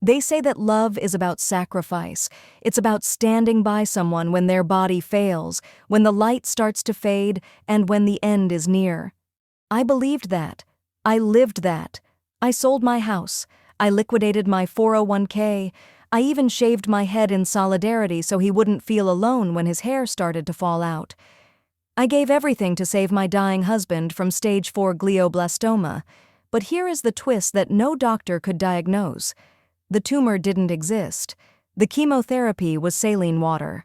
They say that love is about sacrifice. It's about standing by someone when their body fails, when the light starts to fade, and when the end is near. I believed that. I lived that. I sold my house. I liquidated my 401k. I even shaved my head in solidarity so he wouldn't feel alone when his hair started to fall out. I gave everything to save my dying husband from stage 4 glioblastoma. But here is the twist that no doctor could diagnose. The tumor didn't exist. The chemotherapy was saline water.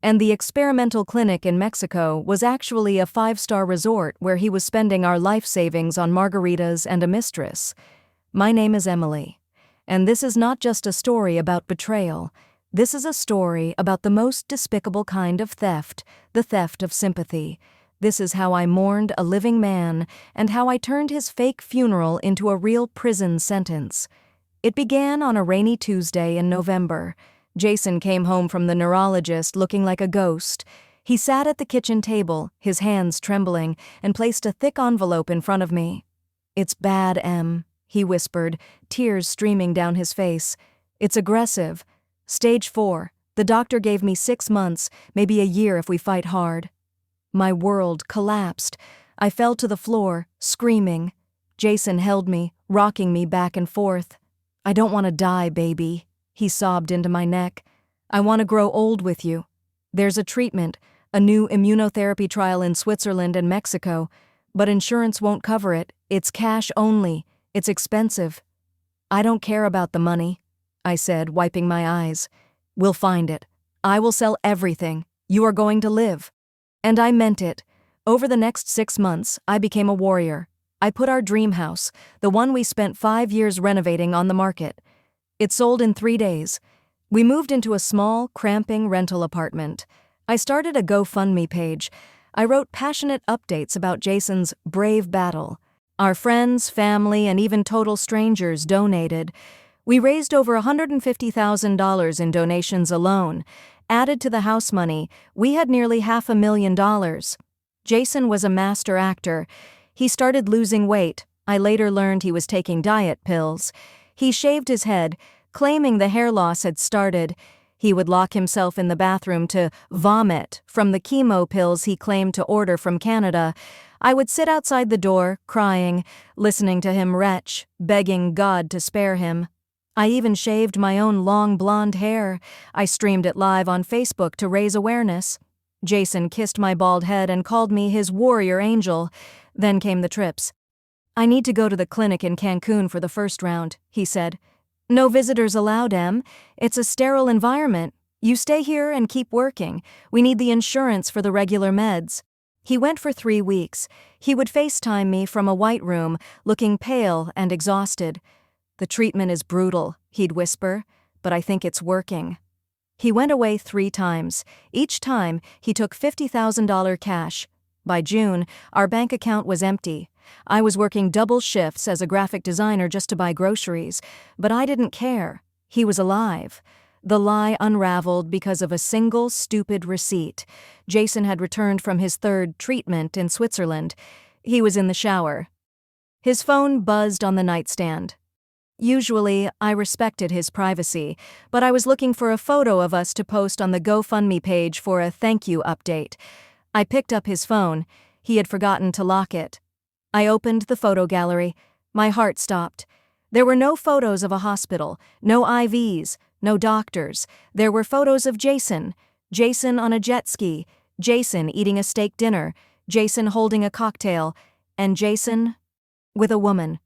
And the experimental clinic in Mexico was actually a 5-star resort where he was spending our life savings on margaritas and a mistress. My name is Emily. And this is not just a story about betrayal. This is a story about the most despicable kind of theft, the theft of sympathy. This is how I mourned a living man and how I turned his fake funeral into a real prison sentence. It began on a rainy Tuesday in November. Jason came home from the neurologist looking like a ghost. He sat at the kitchen table, his hands trembling, and placed a thick envelope in front of me. "It's bad, Em," he whispered, tears streaming down his face. "It's aggressive. Stage 4. The doctor gave me 6 months, maybe a year if we fight hard." My world collapsed. I fell to the floor, screaming. Jason held me, rocking me back and forth. "I don't want to die, baby," he sobbed into my neck. "I want to grow old with you. There's a treatment, a new immunotherapy trial in Switzerland and Mexico, but insurance won't cover it. It's cash only. It's expensive." "I don't care about the money," I said, wiping my eyes. "We'll find it. I will sell everything. You are going to live." And I meant it. Over the next 6 months, I became a warrior. I put our dream house, the one we spent 5 years renovating, on the market. It sold in 3 days. We moved into a small, cramping rental apartment. I started a GoFundMe page. I wrote passionate updates about Jason's brave battle. Our friends, family, and even total strangers donated. We raised over $150,000 in donations alone. Added to the house money, we had nearly $500,000. Jason was a master actor. He started losing weight. I later learned he was taking diet pills. He shaved his head, claiming the hair loss had started. He would lock himself in the bathroom to vomit from the chemo pills he claimed to order from Canada. I would sit outside the door, crying, listening to him retch, begging God to spare him. I even shaved my own long blonde hair. I streamed it live on Facebook to raise awareness. Jason kissed my bald head and called me his warrior angel. Then came the trips. "I need to go to the clinic in Cancun for the first round," he said. "No visitors allowed, Em. It's a sterile environment. You stay here and keep working. We need the insurance for the regular meds." He went for 3 weeks. He would FaceTime me from a white room, looking pale and exhausted. "The treatment is brutal," he'd whisper, "but I think it's working." He went away 3 times. Each time, he took $50,000 cash. By June, our bank account was empty. I was working double shifts as a graphic designer just to buy groceries, but I didn't care. He was alive. The lie unraveled because of a single stupid receipt. Jason had returned from his 3rd treatment in Switzerland. He was in the shower. His phone buzzed on the nightstand. Usually, I respected his privacy, but I was looking for a photo of us to post on the GoFundMe page for a thank you update. I picked up his phone. He had forgotten to lock it. I opened the photo gallery. My heart stopped. There were no photos of a hospital, no IVs, no doctors. There were photos of Jason. Jason on a jet ski, Jason eating a steak dinner, Jason holding a cocktail, and Jason with a woman.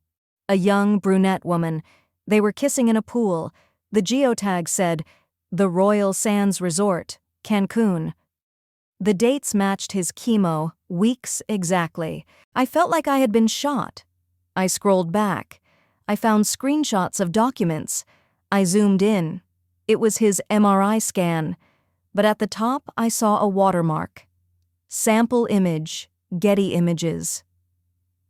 A young brunette woman. They were kissing in a pool. The geotag said, "The Royal Sands Resort, Cancun." The dates matched his chemo, weeks exactly. I felt like I had been shot. I scrolled back. I found screenshots of documents. I zoomed in. It was his MRI scan. But at the top, I saw a watermark. Sample image, Getty Images.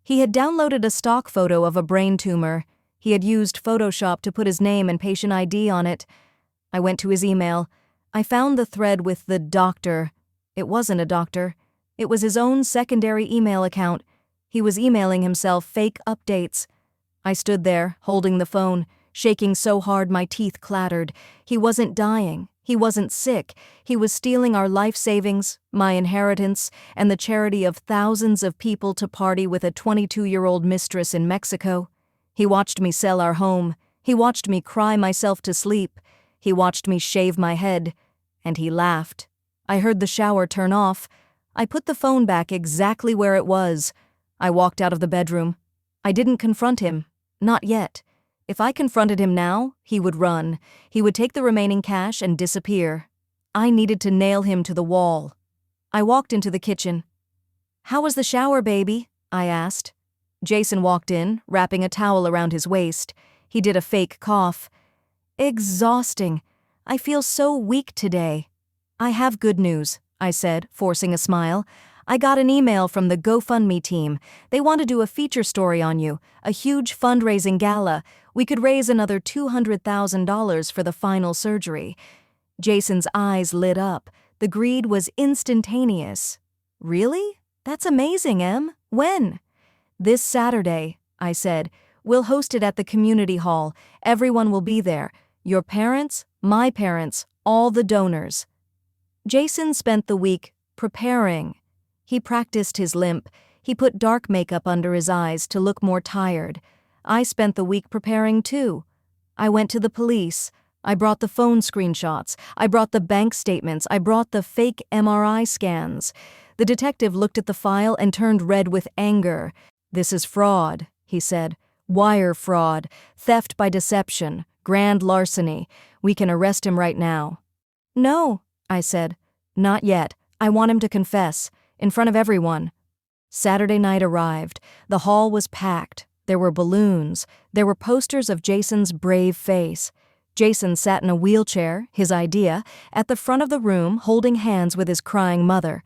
He had downloaded a stock photo of a brain tumor. He had used Photoshop to put his name and patient ID on it. I went to his email. I found the thread with the doctor. It wasn't a doctor. It was his own secondary email account. He was emailing himself fake updates. I stood there, holding the phone, shaking so hard my teeth clattered. He wasn't dying. He wasn't sick. He was stealing our life savings, my inheritance, and the charity of thousands of people to party with a 22-year-old mistress in Mexico. He watched me sell our home. He watched me cry myself to sleep. He watched me shave my head. And he laughed. I heard the shower turn off. I put the phone back exactly where it was. I walked out of the bedroom. I didn't confront him. Not yet. If I confronted him now, he would run. He would take the remaining cash and disappear. I needed to nail him to the wall. I walked into the kitchen. "How was the shower, baby?" I asked. Jason walked in, wrapping a towel around his waist. He did a fake cough. "Exhausting. I feel so weak today." "I have good news," I said, forcing a smile. "I got an email from the GoFundMe team. They want to do a feature story on you, a huge fundraising gala. We could raise another $200,000 for the final surgery." Jason's eyes lit up. The greed was instantaneous. "Really? That's amazing, Em. When?" "This Saturday," I said. "We'll host it at the community hall. Everyone will be there. Your parents, my parents, all the donors." Jason spent the week preparing. He practiced his limp. He put dark makeup under his eyes to look more tired. I spent the week preparing too. I went to the police. I brought the phone screenshots. I brought the bank statements. I brought the fake MRI scans. The detective looked at the file and turned red with anger. "This is fraud," he said. "Wire fraud, theft by deception, grand larceny. We can arrest him right now." "No," I said. "Not yet. I want him to confess, in front of everyone." Saturday night arrived. The hall was packed. There were balloons. There were posters of Jason's brave face. Jason sat in a wheelchair, his idea, at the front of the room, holding hands with his crying mother.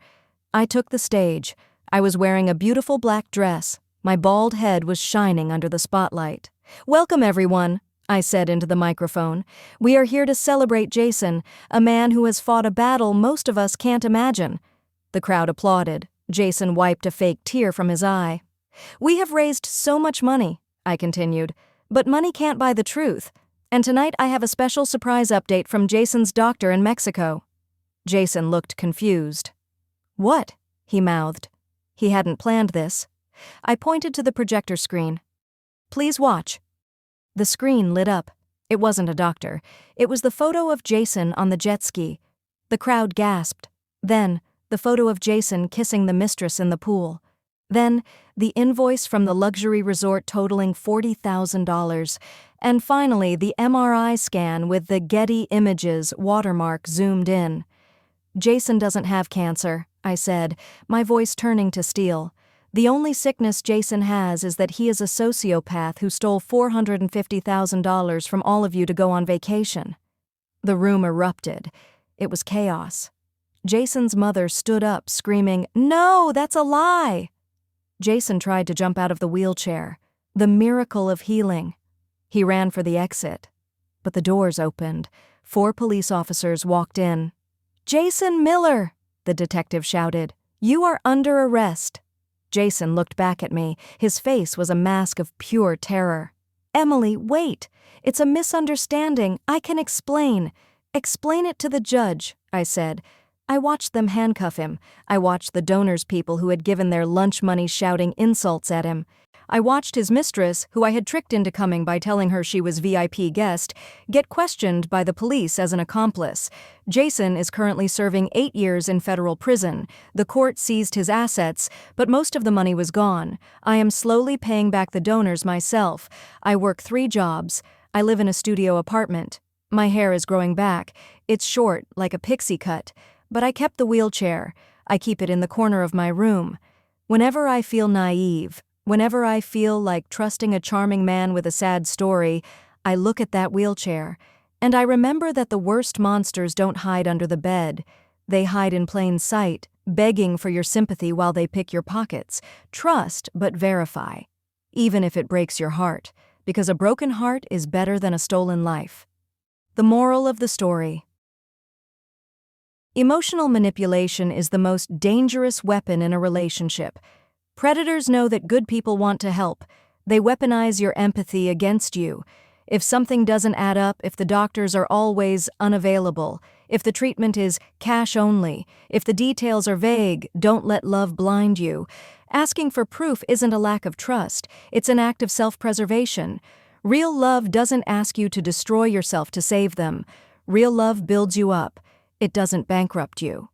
I took the stage. I was wearing a beautiful black dress. My bald head was shining under the spotlight. "Welcome, everyone," I said into the microphone. "We are here to celebrate Jason, a man who has fought a battle most of us can't imagine." The crowd applauded. Jason wiped a fake tear from his eye. "We have raised so much money," I continued, "but money can't buy the truth. And tonight I have a special surprise update from Jason's doctor in Mexico." Jason looked confused. "What?" he mouthed. He hadn't planned this. I pointed to the projector screen. "Please watch." The screen lit up. It wasn't a doctor. It was the photo of Jason on the jet ski. The crowd gasped. Then, the photo of Jason kissing the mistress in the pool. Then, the invoice from the luxury resort totaling $40,000. And finally, the MRI scan with the Getty Images watermark zoomed in. "Jason doesn't have cancer," I said, my voice turning to steel. "The only sickness Jason has is that he is a sociopath who stole $450,000 from all of you to go on vacation." The room erupted. It was chaos. Jason's mother stood up, screaming, "No, that's a lie!" Jason tried to jump out of the wheelchair. The miracle of healing. He ran for the exit. But the doors opened. 4 police officers walked in. "Jason Miller!" the detective shouted. "You are under arrest." Jason looked back at me. His face was a mask of pure terror. "Emily, wait. It's a misunderstanding. I can explain. Explain it to the judge," I said. I watched them handcuff him. I watched the donors' people who had given their lunch money shouting insults at him. I watched his mistress, who I had tricked into coming by telling her she was VIP guest, get questioned by the police as an accomplice. Jason is currently serving 8 years in federal prison. The court seized his assets, but most of the money was gone. I am slowly paying back the donors myself. I work 3 jobs. I live in a studio apartment. My hair is growing back. It's short, like a pixie cut. But I kept the wheelchair. I keep it in the corner of my room. Whenever I feel naive, whenever I feel like trusting a charming man with a sad story, I look at that wheelchair, and I remember that the worst monsters don't hide under the bed. They hide in plain sight, begging for your sympathy while they pick your pockets. Trust, but verify. Even if it breaks your heart, because a broken heart is better than a stolen life. The moral of the story. Emotional manipulation is the most dangerous weapon in a relationship. Predators know that good people want to help. They weaponize your empathy against you. If something doesn't add up, if the doctors are always unavailable, if the treatment is cash only, if the details are vague, don't let love blind you. Asking for proof isn't a lack of trust, it's an act of self-preservation. Real love doesn't ask you to destroy yourself to save them. Real love builds you up. It doesn't bankrupt you.